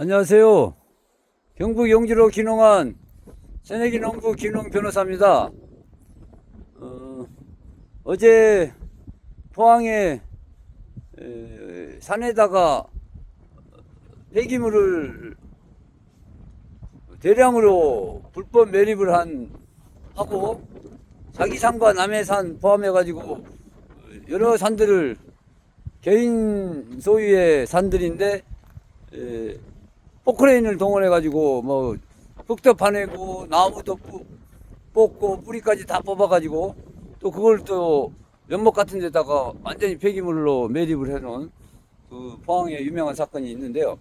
안녕하세요. 경북 용주로 귀농한 새내기 농부 귀농 변호사입니다. 어제 포항에 산에다가 폐기물을 대량으로 불법 매립을 하고 자기 산과 남의 산 포함해가지고 여러 산들을 개인 소유의 산들인데 포크레인을 동원해가지고 뭐 흙도 파내고 나무도 뽑고 뿌리까지 다 뽑아가지고 또 그걸 또 연못 같은 데다가 완전히 폐기물로 매립을 해놓은 그 포항에 유명한 사건이 있는데요.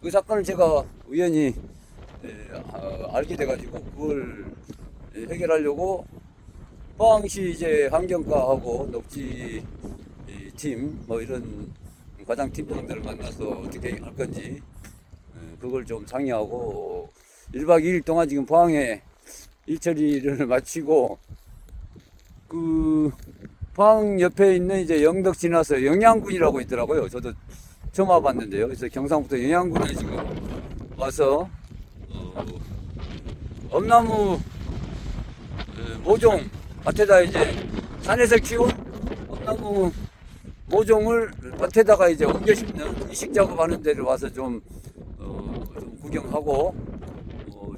그 사건을 제가 우연히 알게 돼가지고 그걸 해결하려고 포항시 이제 환경과하고 녹지 팀 뭐 이런 과장 팀장들을 만나서 어떻게 할 건지 그걸 좀 상의하고 1박 2일 동안 지금 포항에 일처리를 마치고 그 포항 옆에 있는 이제 영덕 지나서 영양군이라고 있더라고요. 저도 처음 와봤는데요. 그래서 경상북도 영양군에 지금 와서 엄나무 모종 밭에다 이제 산에서 키운 엄나무 모종을 밭에다가 이제 옮겨 심는 이식 작업하는 데를 와서 좀 구경하고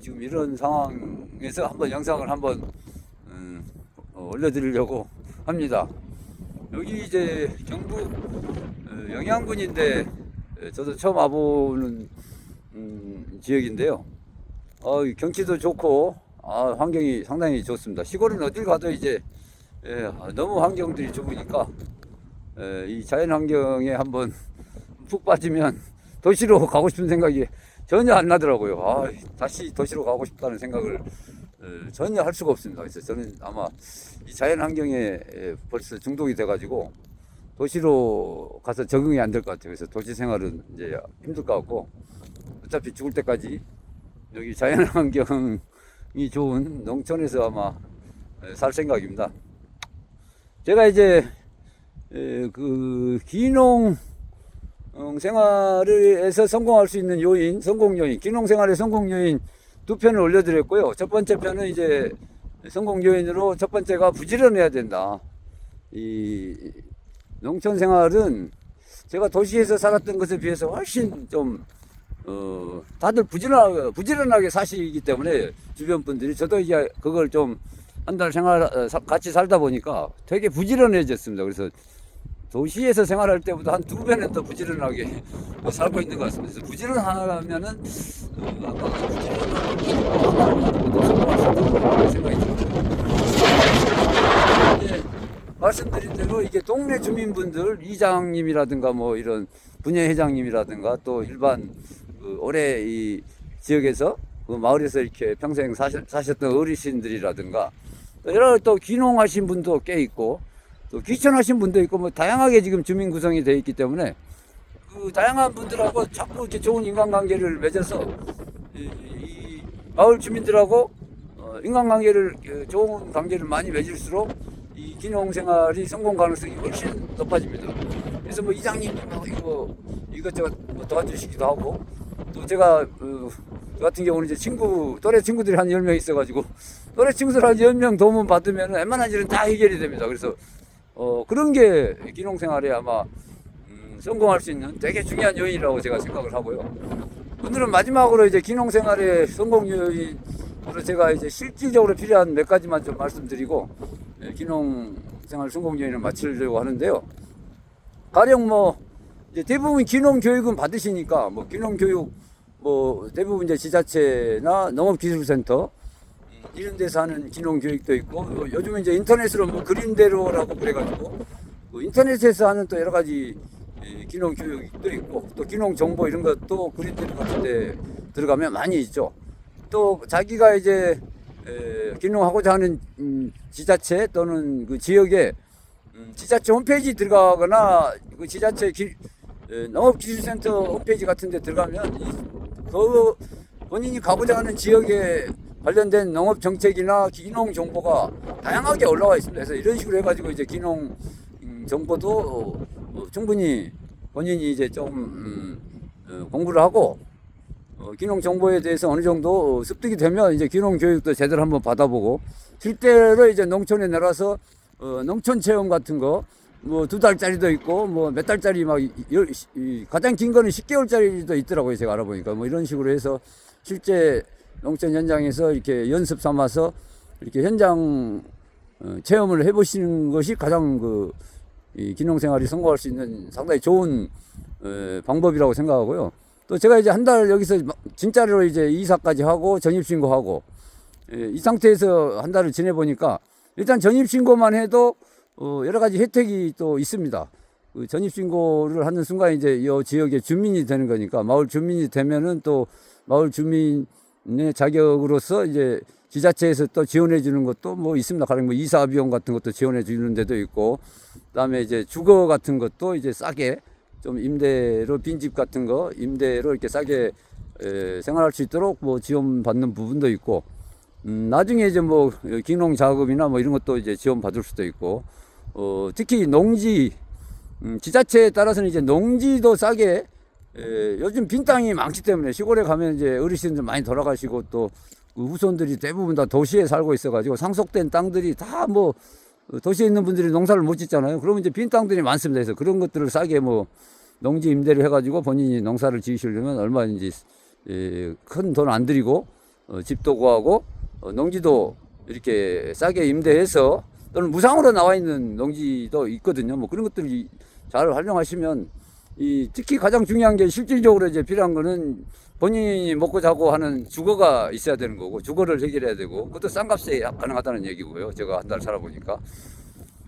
지금 이런 상황에서 한번 영상을 한번 올려드리려고 합니다. 여기 이제 경북 영양군인데 저도 처음 와보는 지역인데요. 경치도 좋고 환경이 상당히 좋습니다. 시골은 어딜 가도 이제 너무 환경들이 좋으니까 이 자연 환경에 한번 푹 빠지면 도시로 가고 싶은 생각이 전혀 안 나더라고요. 다시 도시로 가고 싶다는 생각을 전혀 할 수가 없습니다. 그래서 저는 아마 이 자연 환경에 벌써 중독이 돼가지고 도시로 가서 적응이 안 될 것 같아요. 그래서 도시 생활은 이제 힘들 것 같고 어차피 죽을 때까지 여기 자연 환경이 좋은 농촌에서 아마 살 생각입니다. 제가 이제 그 귀농 생활에서 성공할 수 있는 요인, 성공 요인, 귀농 생활의 성공 요인 두 편을 올려드렸고요. 첫 번째 편은 이제 성공 요인으로 첫 번째가 부지런해야 된다. 이 농촌 생활은 제가 도시에서 살았던 것에 비해서 훨씬 좀 다들 부지런하게 사시기 때문에 주변 분들이 저도 이제 그걸 좀 한 달 같이 살다 보니까 되게 부지런해졌습니다. 그래서 도시에서 생활할 때보다 한 2배는 더 부지런하게 살고 있는 것 같습니다. 그래서 부지런하면은 아까 부지런한 생각이 듭니다. 말씀드린 대로 이게 동네 주민분들 이장님이라든가 뭐 이런 분회회장님이라든가 또 일반 올해 이 지역에서 그 마을에서 이렇게 평생 사셨던 어르신들이라든가 여러 또 귀농하신 분도 꽤 있고 또 귀촌하신 분도 있고 뭐 다양하게 지금 주민 구성이 되어 있기 때문에 그 다양한 분들하고 자꾸 이렇게 좋은 인간관계를 맺어서 이 마을 주민들하고 인간관계를 좋은 관계를 많이 맺을수록 이 귀농 생활이 성공 가능성이 훨씬 높아집니다. 그래서 뭐 이장님이 뭐 이것저것 뭐 도와주시기도 하고 또 제가 저 같은 경우는 이제 또래 친구들이 한 10명 있어가지고 또래 친구들 한 10명 도움 받으면 웬만한 일은 다 해결이 됩니다. 그래서 그런 게 귀농 생활에 아마 성공할 수 있는 되게 중요한 요인이라고 제가 생각을 하고요. 오늘은 마지막으로 이제 귀농 생활의 성공 요인으로 제가 이제 실질적으로 필요한 몇 가지만 좀 말씀드리고 귀농 생활 성공 요인을 마치려고 하는데요. 가령 뭐 이제 대부분 귀농 교육은 받으시니까 뭐 귀농 교육 뭐 대부분 이제 지자체나 농업기술센터 이런 데서 하는 귀농 교육도 있고 요즘은 이제 인터넷으로 뭐 그린대로라고 그래가지고 인터넷에서 하는 또 여러 가지 귀농 교육도 있고 또 귀농 정보 이런 것도 그린대로 같은 데 들어가면 많이 있죠. 또 자기가 이제 귀농하고자 하는 지자체 또는 그 지역에 지자체 홈페이지 들어가거나 그 지자체 농업기술센터 홈페이지 같은 데 들어가면 그 본인이 가고자 하는 지역에 관련된 농업 정책이나 귀농 정보가 다양하게 올라와 있습니다. 그래서 이런 식으로 해가지고 이제 귀농 정보도 충분히 본인이 이제 좀 공부를 하고 귀농 정보에 대해서 어느 정도 습득이 되면 이제 귀농 교육도 제대로 한번 받아보고 실제로 이제 농촌에 내려서 농촌 체험 같은 거 뭐 2달짜리도 있고 뭐 몇 달짜리 막 가장 긴 거는 10개월짜리도 있더라고요. 제가 알아보니까 뭐 이런 식으로 해서 실제 농촌 현장에서 이렇게 연습 삼아서 이렇게 현장 체험을 해보시는 것이 가장 이 귀농 생활이 성공할 수 있는 상당히 좋은 방법이라고 생각하고요. 또 제가 이제 한 달 여기서 진짜로 이제 이사까지 하고 전입신고하고 이 상태에서 한 달을 지내보니까 일단 전입신고만 해도 여러 가지 혜택이 또 있습니다. 전입신고를 하는 순간 이제 이 지역의 주민이 되는 거니까 마을 주민이 되면은 또 마을 주민의 자격으로서 이제 지자체에서 또 지원해 주는 것도 뭐 있습니다. 가령 뭐 이사 비용 같은 것도 지원해 주는 데도 있고, 그다음에 이제 주거 같은 것도 이제 싸게 좀 임대로 빈집 같은 거 임대로 이렇게 싸게 생활할 수 있도록 뭐 지원받는 부분도 있고, 나중에 이제 뭐 귀농 자금이나 뭐 이런 것도 이제 지원받을 수도 있고, 특히 농지 지자체에 따라서는 이제 농지도 싸게 요즘 빈 땅이 많기 때문에 시골에 가면 이제 어르신들 많이 돌아가시고 또 후손들이 대부분 다 도시에 살고 있어가지고 상속된 땅들이 다 뭐 도시에 있는 분들이 농사를 못 짓잖아요. 그러면 이제 빈 땅들이 많습니다. 그래서 그런 것들을 싸게 뭐 농지 임대를 해가지고 본인이 농사를 지으시려면 얼마인지 큰 돈 안 들이고 집도 구하고 농지도 이렇게 싸게 임대해서 또는 무상으로 나와 있는 농지도 있거든요. 뭐 그런 것들을 잘 활용하시면 특히 가장 중요한 게 실질적으로 이제 필요한 거는 본인이 먹고 자고 하는 주거가 있어야 되는 거고 주거를 해결해야 되고 그것도 싼 값에 가능하다는 얘기고요. 제가 한 달 살아보니까.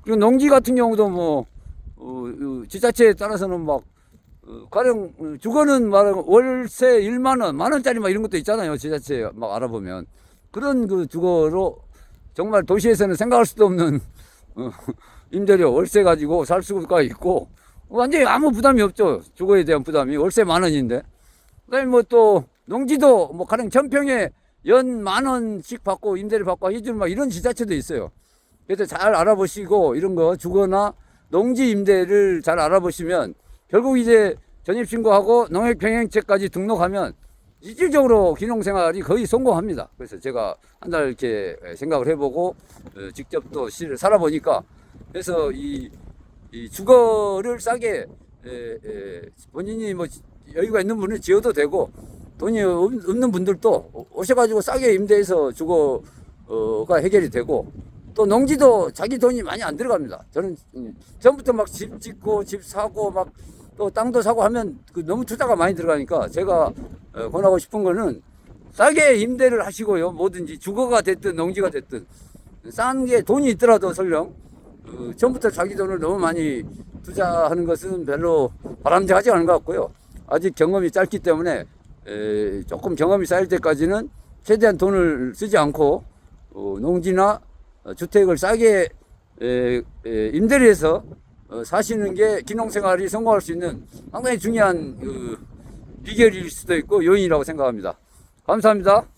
그리고 농지 같은 경우도 뭐 지자체에 따라서는 막 가령 주거는 말하면 월세 1만 원, 만 원짜리 막 이런 것도 있잖아요. 지자체에 막 알아보면 그런 그 주거로 정말 도시에서는 생각할 수도 없는 임대료 월세 가지고 살 수가 있고 완전히 아무 부담이 없죠. 주거에 대한 부담이 월세 10,000원인데. 그다음에 뭐 또 농지도 뭐 가령 1000평에 연 10,000원씩 받고 임대를 받고 해주는 막 이런 지자체도 있어요. 그래서 잘 알아보시고 이런 거 주거나 농지 임대를 잘 알아보시면 결국 이제 전입신고하고 농협경영체까지 등록하면 실질적으로 귀농생활이 거의 성공합니다. 그래서 제가 한 달 이렇게 생각을 해보고 직접 또 시를 살아보니까 그래서 이 주거를 싸게 본인이 뭐 여유가 있는 분은 지어도 되고 돈이 없는 분들도 오셔가지고 싸게 임대해서 주거가 해결이 되고 또 농지도 자기 돈이 많이 안 들어갑니다. 저는 처음부터 막 집 짓고 집 사고 막 또 땅도 사고 하면 너무 투자가 많이 들어가니까 제가 권하고 싶은 거는 싸게 임대를 하시고요. 뭐든지 주거가 됐든 농지가 됐든 싼 게 돈이 있더라도 설령 처음부터 자기 돈을 너무 많이 투자하는 것은 별로 바람직하지 않은 것 같고요. 아직 경험이 짧기 때문에 조금 경험이 쌓일 때까지는 최대한 돈을 쓰지 않고 농지나 주택을 싸게 임대를 해서 사시는 게 귀농생활이 성공할 수 있는 상당히 중요한 비결일 수도 있고 요인이라고 생각합니다. 감사합니다.